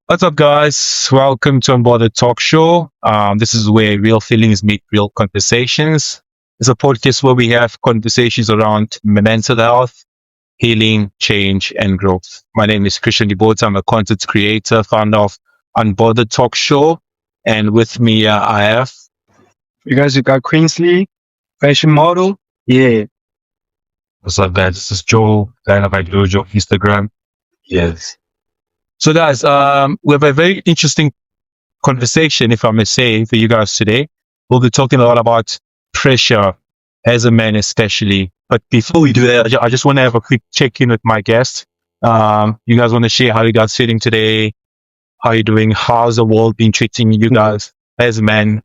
What's up, guys? Welcome to Unbothered Talk Show. This is where real feelings meet real conversations. It's a podcast where we have conversations around mental health, healing, change, and growth. My name is Christian DeBolt. I'm a content creator, founder of Unbothered Talk Show. And with me, I have. You got Queensley, fashion model. Yeah. What's up, guys? This is Joel, Dynamite Dojo, Instagram. Yes. So, guys, we have a very interesting conversation, if I may say, for you guys today. We'll be talking a lot about pressure as a man, especially. But before we do that, I just want to have a quick check in with my guest. You guys want to share how you guys feeling today? How you doing? How's the world been treating you guys as men?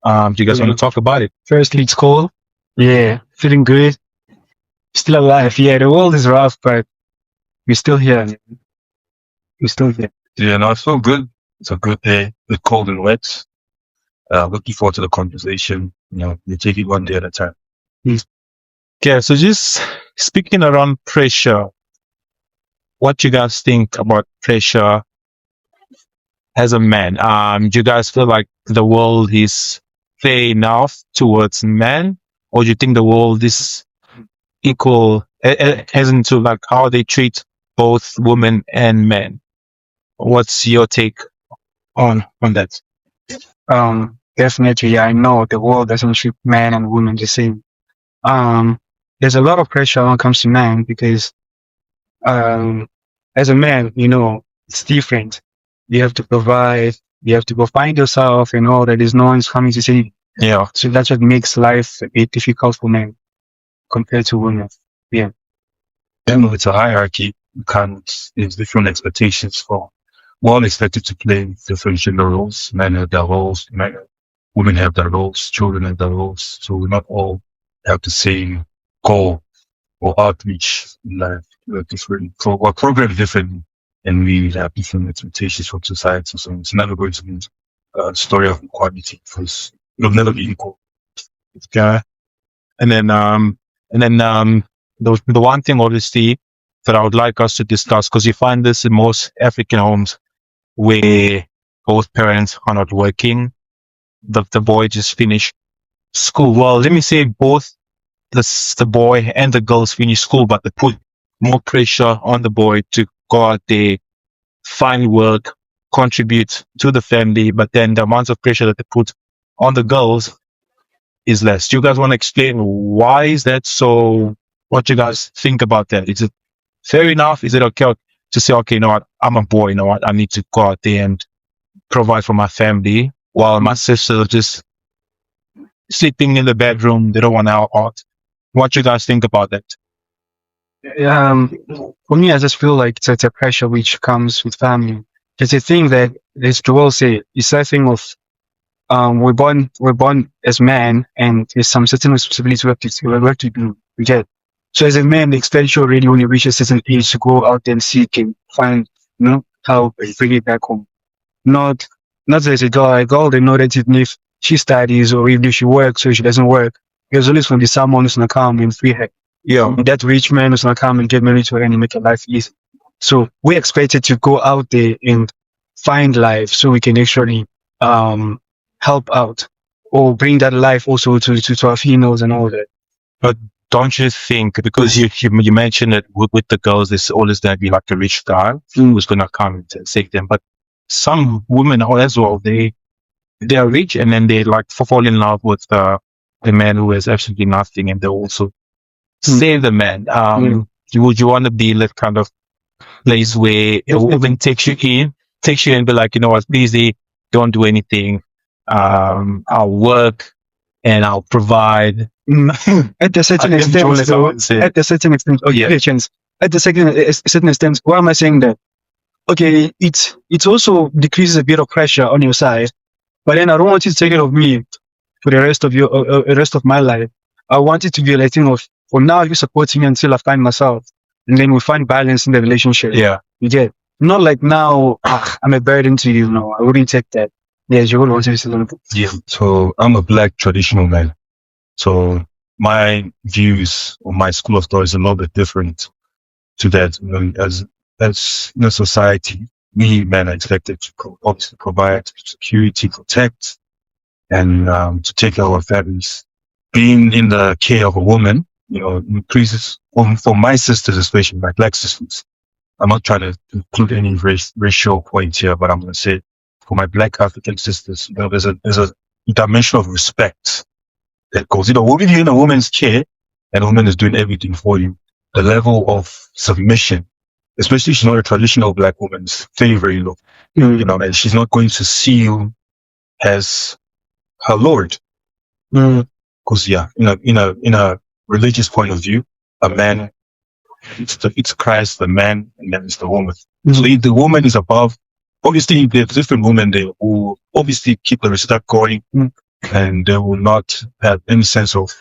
Do you guys want to talk about it? Firstly, it's cold. Yeah. Feeling good. Still alive. Yeah, the world is rough, but we're still here. We're still here. Yeah, no, I feel good. It's a good day. It's cold and wet. Looking forward to the conversation. You take it one day at a time. Okay, so just speaking around pressure, what you guys think about pressure as a man? Do you guys feel like the world is fair enough towards men, or do you think the world is equal as into like how they treat both women and men? What's your take on that? Definitely, I know the world doesn't treat men and women the same. There's a lot of pressure when it comes to men because, as a man, it's different. You have to provide, you have to go find yourself and all that. There's no one's coming to say, Yeah. so that's what makes life a bit difficult for men compared to women. Yeah. It's a hierarchy. There's different expectations for. We're all expected to play different gender roles. Men have their roles, women have their roles, children have their roles. So we not all have the same goal or outreach in life. We're different. We're programmed differently, and we have different expectations from society. So it's never going to be a story of equality because it'll never be equal. Okay. And then the one thing obviously that I would like us to discuss, because you find this in most African homes where both parents are not working. The boy just finished school. Well, let me say both the boy and the girls finish school, but they put more pressure on the boy to go out there, find work, contribute to the family, but then the amount of pressure that they put on the girls is less. Do you guys want to explain why is that so? What you guys think about that? Is it fair enough? Is it okay to say, okay, you know what, I'm a boy, you know what, I need to go out there and provide for my family while my sisters are just sleeping in the bedroom, they don't want to help out. What you guys think about that? For me, I just feel like it's a pressure which comes with family. It's a thing that, as Joel said, it's a thing of we're born as men, and there's some certain responsibilities we have to do. We get. So as a man, they expect you already when you reach a certain age to go out and seek and find, help and bring it back home. Not as a girl. A girl, they know that even if she studies or even if she works or she doesn't work, there's always going to be someone who's going to come and free her. Yeah. That rich man who's going to come and get married to her and make her life easy. So we're expected to go out there and find life so we can actually help out or bring that life also to our females and all that. But don't you think, because you mentioned it with the girls, there's always going to be like a rich guy who's going to come and take them. But some women as well, they are rich and then they like fall in love with the man who has absolutely nothing, and they also save the man. Would you want to be in that kind of place where a woman takes you in and be like, you know what, busy, don't do anything. I'll work and I'll provide. At a certain extent, patience. At a certain extent, why am I saying that? Okay, it also decreases a bit of pressure on your side, but then I don't want you to take it of me for the rest of my life. I want it to be a thing of, for now, you supporting me until I find myself, and then we find balance in the relationship. Yeah, you get. Not like now, I'm a burden to you. No, I wouldn't take that. Yes, you would want to be a Yeah. So I'm a black traditional man. So my views or my school of thought is a little bit different to that. As society, we men are expected to obviously provide security, protect, and to take care of our families. Being in the care of a woman, increases for my sisters, especially my black sisters. I'm not trying to include any racial points here, but I'm going to say for my black African sisters, there's a dimension of respect that goes, when you're in a woman's care and a woman is doing everything for you, the level of submission, especially if she's not a traditional black woman, is very, very low. And she's not going to see you as her lord. Because in a religious point of view, a man, it's Christ, the man, and then it's the woman. So if the woman is above, obviously there's different women, they will obviously keep the respect going, and they will not have any sense of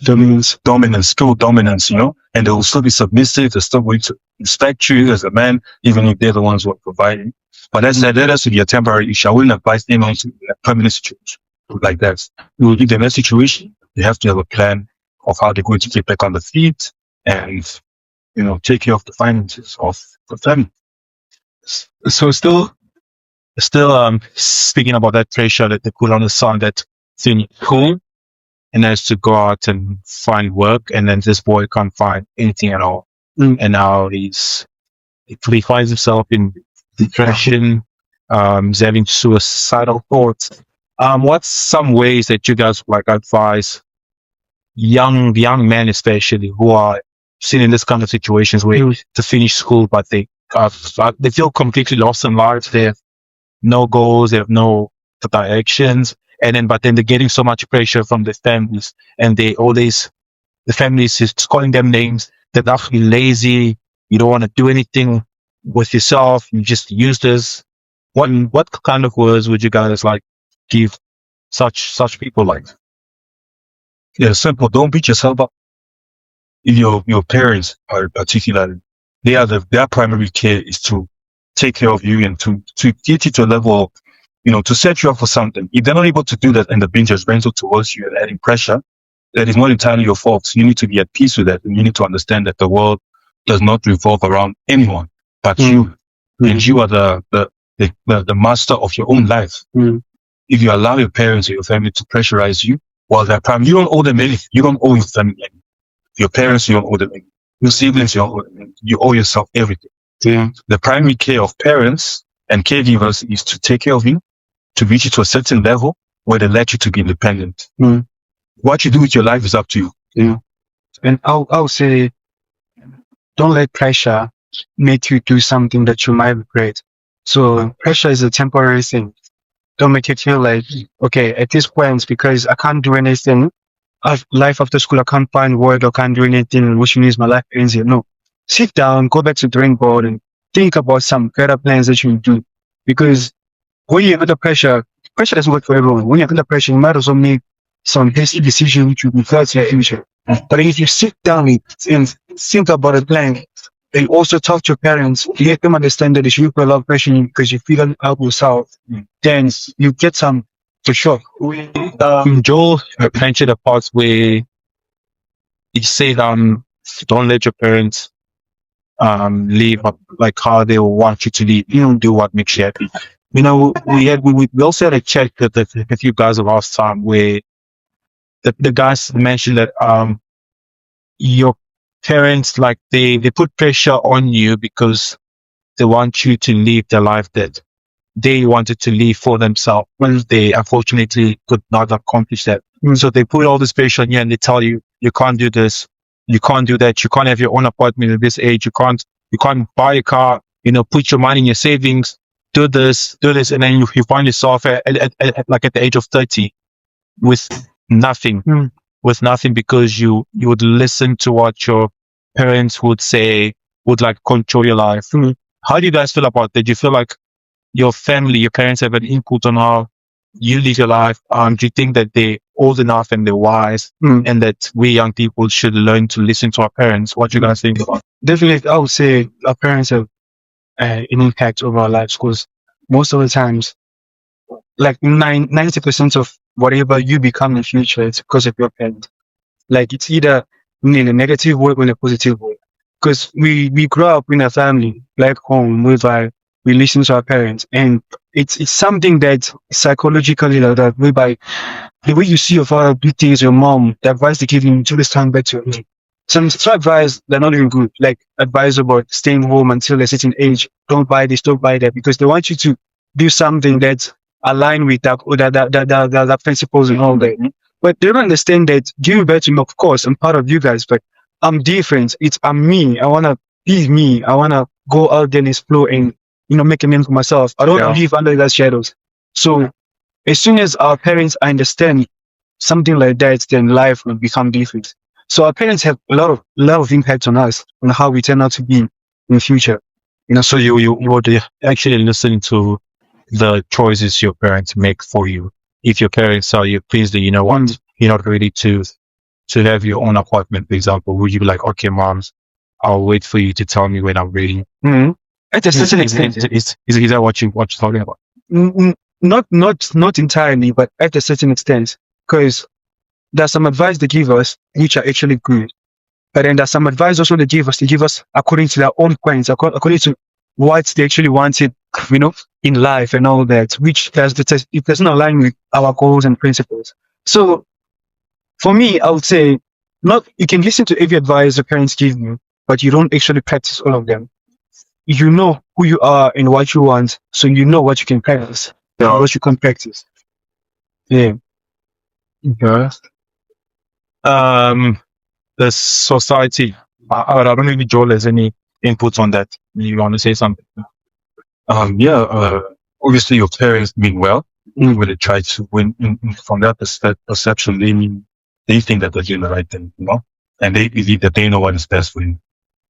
dominance, true dominance, and they will still be submissive. They're still going to respect you as a man, even if they're the ones who are providing. But that has to be a temporary issue. I wouldn't advise anyone to be a permanent situation like that. You will give them a situation. They have to have a plan of how they're going to get back on the feet and, take care of the finances of the family. So still speaking about that pressure that they put on the son, that thing cool, and has to go out and find work, and then this boy can't find anything at all, and now he finds himself in depression, he's having suicidal thoughts. What's some ways that you guys advise young men, especially who are seen in this kind of situations where to finish school, but they feel completely lost in life. They have no goals, they have no directions, but then they're getting so much pressure from the families, and the families is calling them names. They're actually lazy. You don't want to do anything with yourself. You just use this. What kind of words would you guys give such people like? Yeah, simple. Don't beat yourself up. If your parents are particularly, their primary care is to take care of you and to get you to a level of, to set you up for something. If they're not able to do that and they're being judgmental towards you and adding pressure, that is not entirely your fault. You need to be at peace with that, and you need to understand that the world does not revolve around anyone but you, and you are the master of your own life. If you allow your parents or your family to pressurize you, while they're prime, you don't owe them anything. You don't owe your family anything. Your parents, you don't owe them anything. Your siblings, you don't owe them anything. You owe yourself everything. Yeah. The primary care of parents and caregivers is to take care of you, to reach you to a certain level where they let you to be independent. What you do with your life is up to you. Yeah. And I'll say, don't let pressure make you do something that you might regret. So pressure is a temporary thing. Don't make it feel like, okay, at this point, because I can't do anything, life after school, I can't find work, I can't do anything, which means my life ends here. No. Sit down, go back to the drawing board and think about some better plans that you do. Because when you're under pressure doesn't work for everyone. When you're under pressure, you might as well make some hasty decisions which will be felt to your future. But if you sit down and think about a plan, and also talk to your parents, let them understand that they should put a lot of pressure on you because you feel out yourself, then you get some for sure. Joel mentioned a part where he said, don't let your parents leave how they want you to leave. Do what makes you happy. We also had a chat with you guys last time where the guys mentioned that your parents they put pressure on you because they want you to live the life that they wanted to live for themselves, when they unfortunately could not accomplish that. So they put all this pressure on you and they tell you, you can't do this, you can't do that, you can't have your own apartment at this age, you can't buy a car, put your money in your savings, do this, and then you find yourself at the age of 30 with nothing. With nothing, because you would listen to what your parents would say, would control your life. How do you guys feel about that? Do you feel like your family, your parents have an input on how you live your life? Do you think that they're old enough and they're wise, and that we young people should learn to listen to our parents? What do you guys think about? Definitely, I would say our parents have an impact over our lives, because most of the times, 90% of whatever you become in the future, it's because of your parents. It's either in a negative way or in a positive way. because we grew up in a family, like home, whereby we listen to our parents, and it's something that psychologically like that, whereby the way you see your father do things, your mom, the advice they give you, to this time back to me. Some advice they're not even good, like advice about staying home until a certain age. Don't buy this, don't buy that, because they want you to do something that's aligned with that principles and all that. But they don't understand that giving back to me, of course, I'm part of you guys, but I'm different. I'm me. I wanna be me. I wanna go out there and explore and make a name for myself. I don't Yeah. live under those shadows. So as soon as our parents understand something like that, then life will become different. So our parents have a lot of impact on us, on how we turn out to be in the future. So you would actually listen to the choices your parents make for you. If your parents tell you, please, you know what, you're not ready to have your own apartment, for example, would you be like, okay, moms, I'll wait for you to tell me when I'm ready? Mm-hmm. At a certain extent, Is that what you're talking about? not entirely, but at a certain extent, because there's some advice they give us which are actually good, but then there's some advice also they give us according to their own points, according to what they actually wanted, in life and all that, which it doesn't align with our goals and principles. So for me, I would say, not you can listen to every advice the parents give you, but you don't actually practice all of them. You know who you are and what you want, so you know what you can practice and what you can practice. Yeah. Okay. The society. I don't know if Joel has any input on that. You want to say something? Obviously your parents mean well when they try to win from that perception. They think that they're doing the right thing, and they believe that they know what is best for you,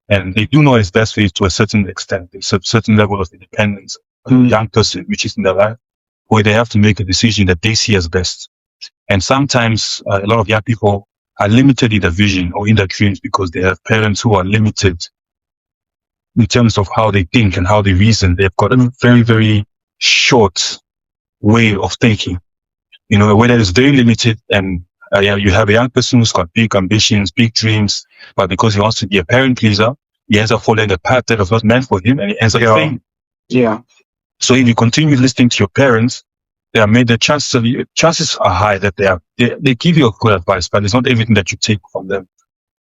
and they do know what is best for you to a certain extent. There's a certain level of independence a young person which is in their life, where they have to make a decision that they see as best. And sometimes a lot of young people are limited in their vision or in their dreams because they have parents who are limited in terms of how they think and how they reason. They've got a very, very short way of thinking, a way that is very limited. And you have a young person who's got big ambitions, big dreams, but because he wants to be a parent pleaser, he ends up following a path that was not meant for him, and he ends up failing. Yeah. So if you continue listening to your parents, the chances are high that they give you a good advice, but it's not everything that you take from them.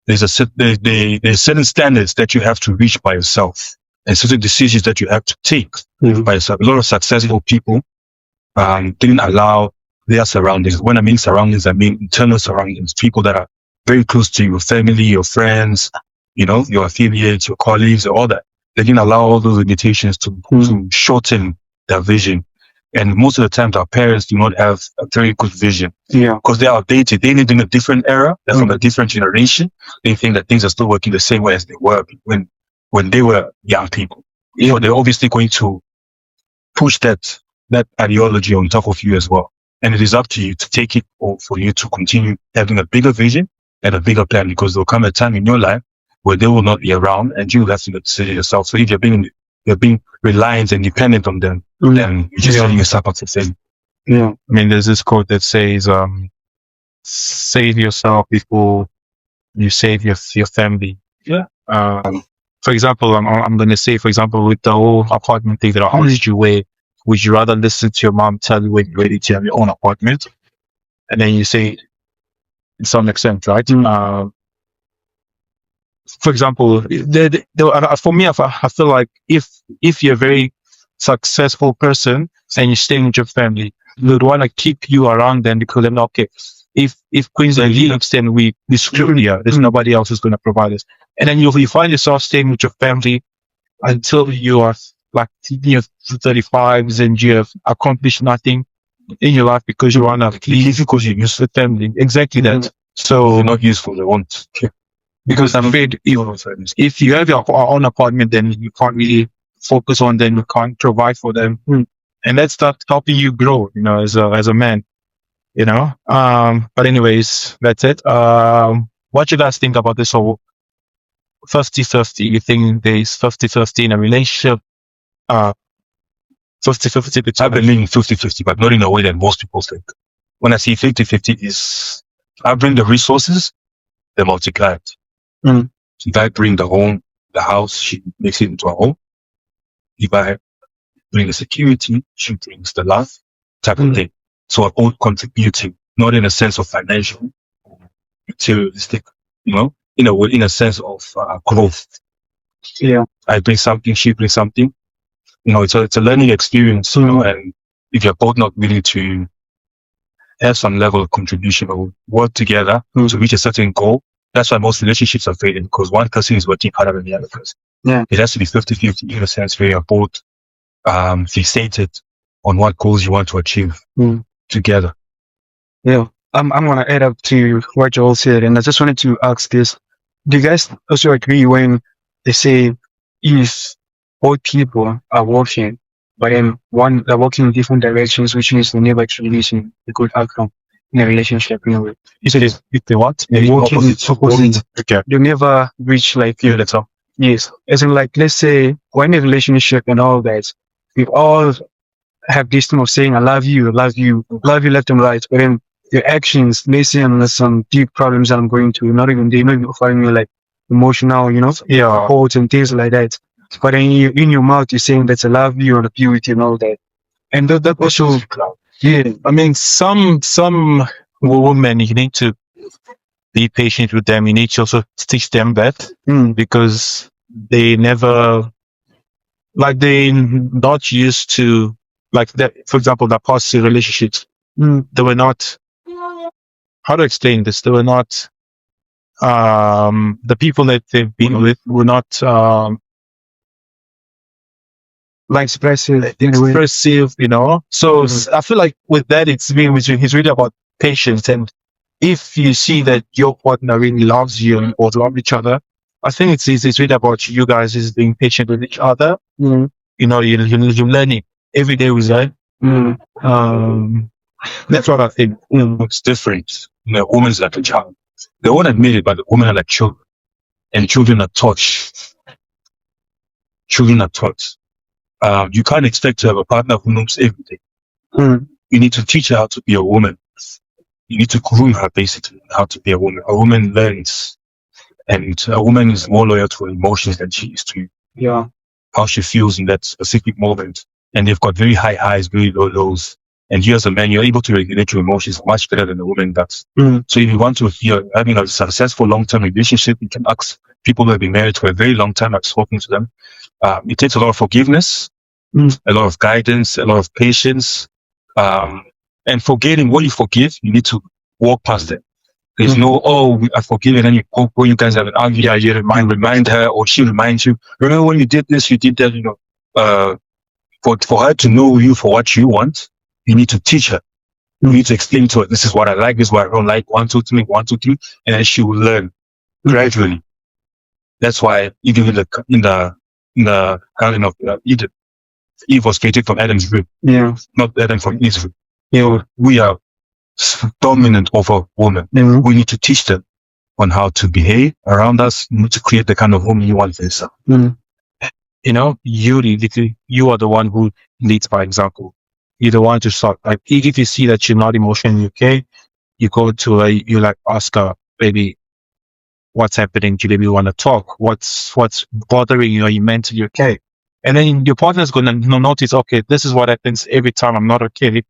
There's certain standards that you have to reach by yourself, and certain decisions that you have to take by yourself. A lot of successful people didn't allow their surroundings. When I mean surroundings, I mean internal surroundings, people that are very close to your family, your friends, your affiliates, your colleagues, all that. They didn't allow all those limitations to shorten their vision. And most of the time, our parents do not have a very good vision. Yeah. Because they are outdated. They live in a different era. They're from a different generation. They think that things are still working the same way as they were when they were young people. They're obviously going to push that ideology on top of you as well. And it is up to you to take it, or for you to continue having a bigger vision and a bigger plan, because there'll come a time in your life where they will not be around and you'll have to make a decision yourself. So if you're being reliant and dependent on them, then you're just setting yourself up to fail. Yeah. I mean, there's this quote that says, save yourself before you save your family. Yeah. For example, I'm going to say, for example, with the whole apartment thing that I asked you, where would you rather listen to your mom tell you when you're ready to have your own apartment? And then you say, in some extent, right? For example, for me, I feel like if you're a very successful person and you're staying with your family, we would want to keep you around them, because they're okay. If Queensland leaves, then we screwed here. There's nobody else who's going to provide us. And then you find yourself staying with your family until you are like 35 and you have accomplished nothing in your life because you want to leave because you're used to family. Exactly that. So they're not useful. They won't. Because I'm afraid if you have your own apartment, then you can't really focus on them. You can't provide for them, and that's not helping you grow. As a man. But anyways, that's it. What you guys think about this whole 50-50? You think there's 50-50 in a relationship? 50-50 between. I believe in 50-50, but not in a way that most people think. When I say 50-50 is, I bring the resources, they multiply it. If I bring the home, the house, she makes it into a home. If I bring the security, she brings the love type of thing. So we're all contributing, not in a sense of financial or materialistic, in a sense of growth. Yeah. I bring something, she brings something. It's a learning experience, and if you're both not willing to have some level of contribution or work together to reach a certain goal, that's why most relationships are failing, because one person is working harder than the other person. Yeah. It has to be 50-50 in a sense where you're both fixated on what goals you want to achieve together. Yeah. I'm gonna add up to what Joel said, and I just wanted to ask this. Do you guys also agree when they say if both people are working, but then they're working in different directions, which means they never actually reaching a good outcome in a relationship, way. You said if they what? They're working opposite. Okay. They never reach like That's all. yes. As in like let's say we're in a relationship and all that, we all have this thing of saying I love you left and right, but then your actions, let's say unless some deep problems that I'm going through, they're not even offering me like emotional, support and things like that. But then in your mouth you're saying that I love you and be with you and all that. And that also I mean some women, you need to be patient with them. You need to also teach them that because they never they're not used to that. For example, the past relationships, they were not, how to explain this? They were not, the people that they've been with were not, expressive, So I feel like with that, it's really about patience. And if you see that your partner really loves you or love each other, I think it's really about you guys is being patient with each other. You're learning every day with that. That's what I think. It's different. A woman's like a child. They won't admit it, but the women are like children. And children are taught. You can't expect to have a partner who knows everything. You need to teach her how to be a woman. You need to groom her basically how to be a woman. A woman learns. And a woman is more loyal to her emotions than she is to how she feels in that specific moment. And they've got very high highs, very low lows. And you as a man, you're able to regulate your emotions much better than a woman does. So if you want to be having a successful long-term relationship, you can ask people who have been married for a very long time. I've spoken to them. It takes a lot of forgiveness, a lot of guidance, a lot of patience, and forgetting. What you forgive, you need to walk past it. There's no, I forgive it, and you go, when you guys have an argument, you remind her, or she reminds you, remember when you did this, you did that, for her to know you for what you want, you need to teach her. You need to explain to her, this is what I like, this is what I don't like, 1, 2, 3, 1, 2, 3, and then she will learn gradually. That's why even in the Garden of Eden, Eve was created from Adam's rib, not Adam from Eve's rib. We are dominant over women. We need to teach them on how to behave around us. You need to create the kind of woman you want for yourself. You are the one who leads by example. You're the one to start. Like, if you see that you're not emotionally okay, you go to her, you ask her, baby, what's happening? Do you maybe want to talk? What's bothering you? Are you mentally okay? And then your partner's going to notice, okay, this is what happens every time I'm not okay.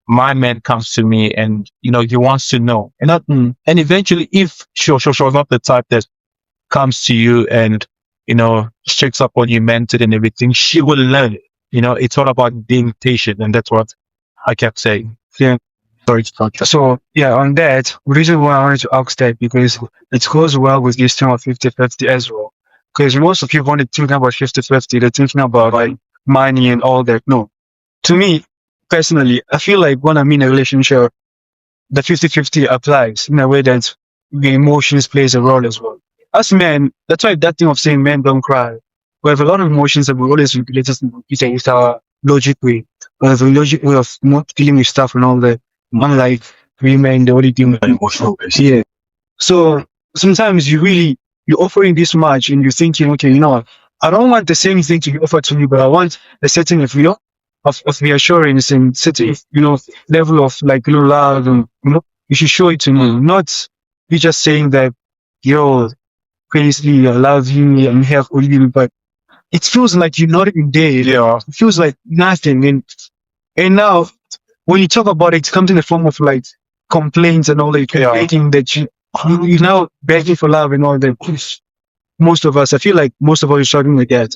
My man comes to me and, he wants to know. And eventually, if she's not the type that comes to you and, checks up on you mentally and everything, she will learn it. It's all about being patient. And that's what I kept saying. Yeah. Sorry to cut you. So, on that, the reason why I wanted to ask that, because it goes well with this term of 50-50 as well. Because most of people, when they're thinking about 50-50, they're thinking about like money and all that. No. To me, personally, I feel like when I'm in a relationship, the 50-50 applies in a way that the emotions plays a role as well. As men, that's why that thing of saying men don't cry. We have a lot of emotions that we always regulate with our logic way. We have a logic way of not dealing with stuff and all that. Unlike we men, the only thing emotional. Yeah. So sometimes you're offering this much and you're thinking, okay, I don't want the same thing to be offered to me, but I want a certain of reassurance and certain, level of love and, you should show it to me. Not be just saying that, crazily, I love you, I'm here for you, but it feels like you're not even there. Yeah. It feels like nothing. And now, when you talk about it, it comes in the form of like complaints and all that. You're complaining that you're now begging for love and all that. Most of us, I feel like most of us are struggling with that.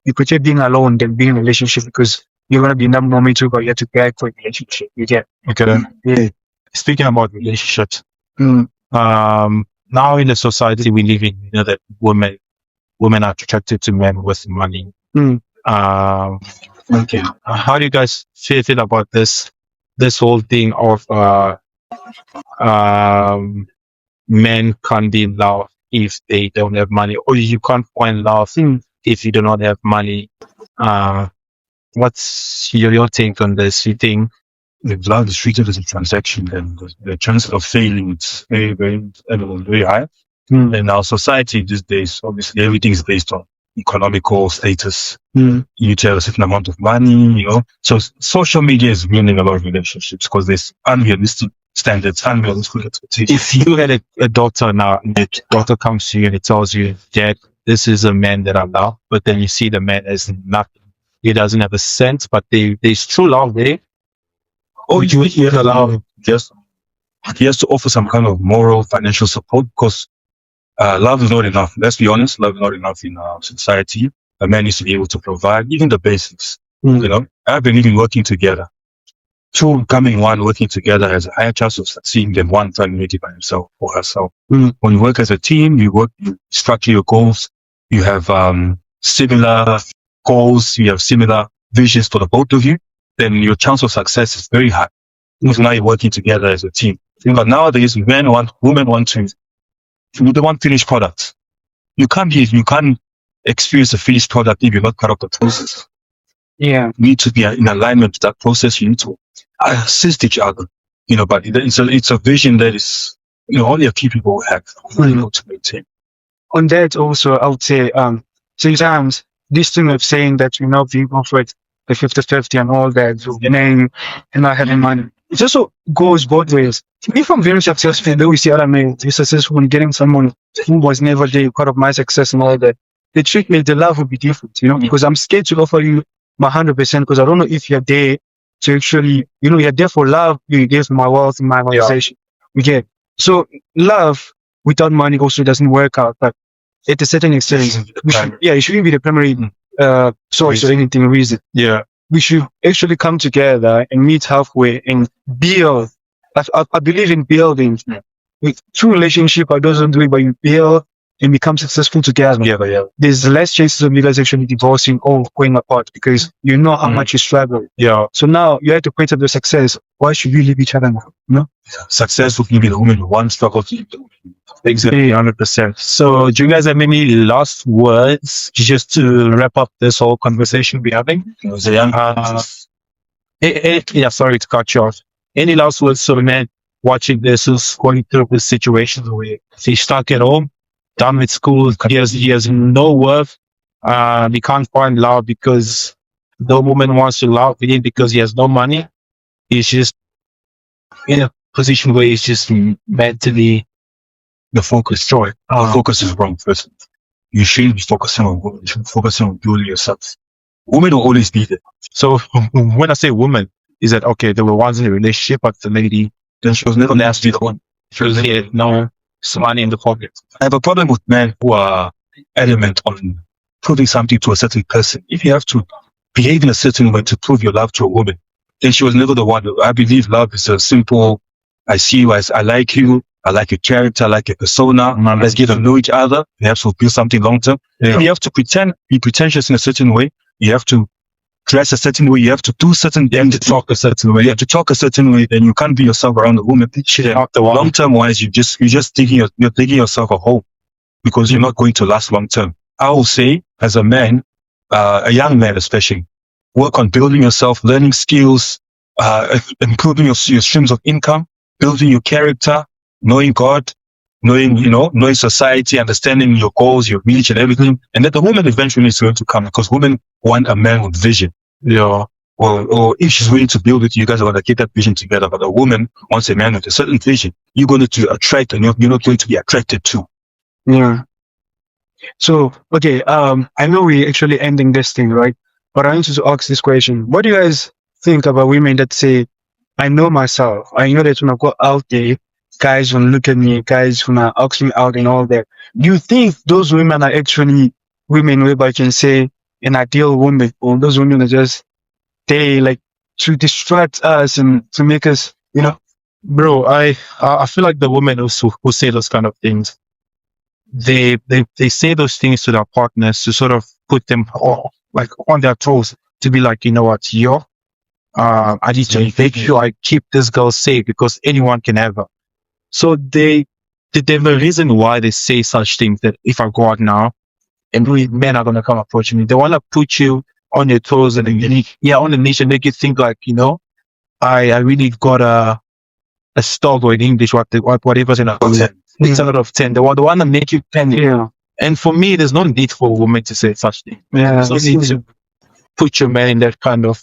You prefer being alone than being in a relationship because you're going to be in that moment too, but you have to beg for a relationship. You get? Okay. Yeah. Speaking about relationships, Mm. now in the society we live in, you know that women are attracted to men with money. Mm. Okay. How do you guys feel about this whole thing of men can't be in love if they don't have money, or you can't find love if you do not have money? What's your take on this? You think If love is treated as a transaction, then the chances of failing is very, very, very high. In our society these days, obviously everything is based on economical status. You need to have a certain amount of money, you know. So social media is ruining a lot of relationships because there's unrealistic standards, unrealistic expectations. if you had a daughter now, and the daughter comes to you and it tells you, Dad, this is a man that I love, but then you see the man as nothing. He doesn't have a sense, but there's true love there. Or you allow just he has to offer some kind of moral, financial support because love is not enough. Let's be honest, love is not enough in our society. A man needs to be able to provide even the basics. You know, I believe in working together. Two becoming one, working together has a higher chance of succeeding than one trying to make it by himself or herself. When you work as a team, you structure your goals. You have similar goals. You have similar visions for the both of you. Then your chance of success is very high. Because now you're working together as a team. But nowadays, women want to they want finished products. You can't experience a finished product if you're not part of the process. Yeah. You need to be in alignment with that process. You need to assist each other. You know, but it's a vision that is, you know, only a few people have able to maintain. On that also, I would say, sometimes this thing of saying that you're not being offered the 50-50 and all that, so men and not having money, it also goes both ways. If I'm very successful, then we see other men be successful in getting someone who was never there, part of my success and all that. The treatment, the love would be different, you know, because I'm scared to offer you my 100% because I don't know if you're there to actually, you know, you're there for love, you're there for my wealth and my organization. You get? So love without money also doesn't work out, but at a certain extent, it shouldn't be the primary source or anything reason. Yeah. We should actually come together and meet halfway and build. I believe in building. With true relationship, I don't do it, but you build and become successful together. Yeah. There's less chances of you guys actually divorcing or going apart because you know how much you struggle. Yeah. So now you have to point out the success. Why should you leave each other now? You know? Success will be the woman who wants struggle to Exactly, 100%. So, do you guys have any last words just to wrap up this whole conversation we're having? Sorry to cut you off. Any last words to the man watching this who's going through this situation where he's stuck at home, done with school, he has no worth, he can't find love because the woman wants to love him because he has no money. He's just in a position where he's just mentally the focus. The focus is wrong first. You shouldn't be focusing on women. You should be focusing on building yourself. Women will always be there. So when I say woman, is that okay? There were ones in a relationship, but the lady, then she was never meant to be the one. She was here, no money in the pocket. I have a problem with men who are adamant on proving something to a certain person. If you have to behave in a certain way to prove your love to a woman, then she was never the one. I believe love is a simple, I see you as I like you. I like your character, I like your persona. Let's get to know each other. Perhaps we'll build something long term. Yeah. You have to be pretentious in a certain way. You have to dress a certain way. You have to do certain things. You have to talk a certain way. You have to talk a certain way. Then you can't be yourself around the woman. Long term wise, you're just digging yourself a hole because you're not going to last long term. I will say, as a man, a young man especially, work on building yourself, learning skills, improving your streams of income, building your character. Knowing God, knowing society, understanding your goals, your reach and everything. And then the woman eventually is going to come because women want a man with vision. Yeah. Or if she's willing to build it, you guys are going to get that vision together. But a woman wants a man with a certain vision. You're going to attract and you're not going to be attracted to. Yeah. So, okay, I know we're actually ending this thing, right? But I want to ask this question. What do you guys think about women that say, I know myself. I know that when I go out there, guys will look at me, guys will ask me out and all that. Do you think those women are actually women whereby I can say an ideal woman, or those women are just, they like to distract us and to make us, Bro, I feel like the women who say those kind of things, they say those things to their partners to sort of put them like on their toes, to be like, you know what, I need to make sure I keep this girl safe because anyone can have her. So they have a reason why they say such things, that if I go out now and men are gonna come approach me, they wanna put you on your toes and on the niche and make you think like, I really got a star or in English, whatever's in a 10. It's out of 10. They want to make you panic. yeah, And for me, there's no need for a woman to say such thing. yeah, There's no need to put your man in that kind of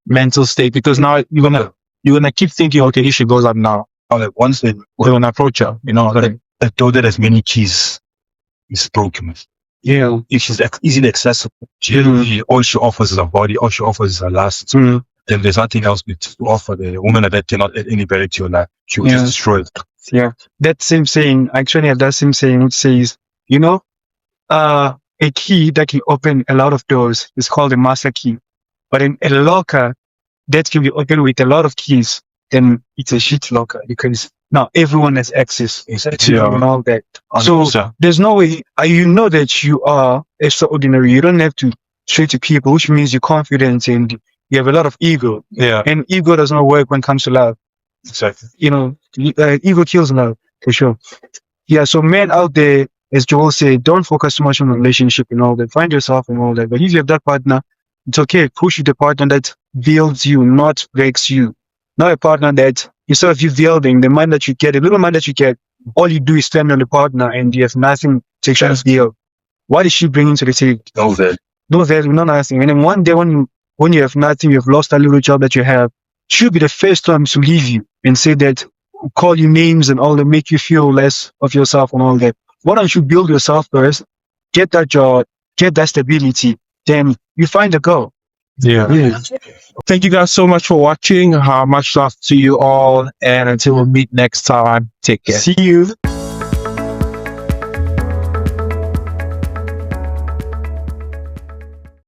mental state, because now you're gonna keep thinking, okay, if she goes out now, Like once they're gonna approach her. a door that has many keys is broken. yeah. If she's easily accessible, all she offers is her body, all she offers is her lust. Mm. Then there's nothing else to offer. The woman that cannot add any value to your life, she will Yeah. just destroy it. Yeah, that same saying, actually, that same saying, which says, a key that can open a lot of doors is called a master key. But in a locker that can be opened with a lot of keys, then it's a shit locker, because now everyone has access to Yeah. and all that. So 100%. there's no way, you know that you are extraordinary. You don't have to say to people, which means you're confident and you have a lot of ego. Yeah, And ego does not work when it comes to love. exactly. Ego kills love for sure. Yeah, so men out there, as Joel said, don't focus too much on the relationship and all that. Find yourself and all that. But if you have that partner, it's okay. Push with the partner that builds you, not breaks you. Not a partner that, instead of you building, the man that you get, the little man that you get, all you do is spend on the partner and you have nothing to actually build. What is she bringing to the table? No value. No value, no nothing. And then one day when you have nothing, you have lost that little job that you have, she'll be the first time to leave you and say that, call you names and all that, make you feel less of yourself and all that. Why don't you build yourself first, get that job, get that stability, then you find a girl. Yeah. Thank you guys so much for watching. Much love to you all. And until we meet next time, take care. See you.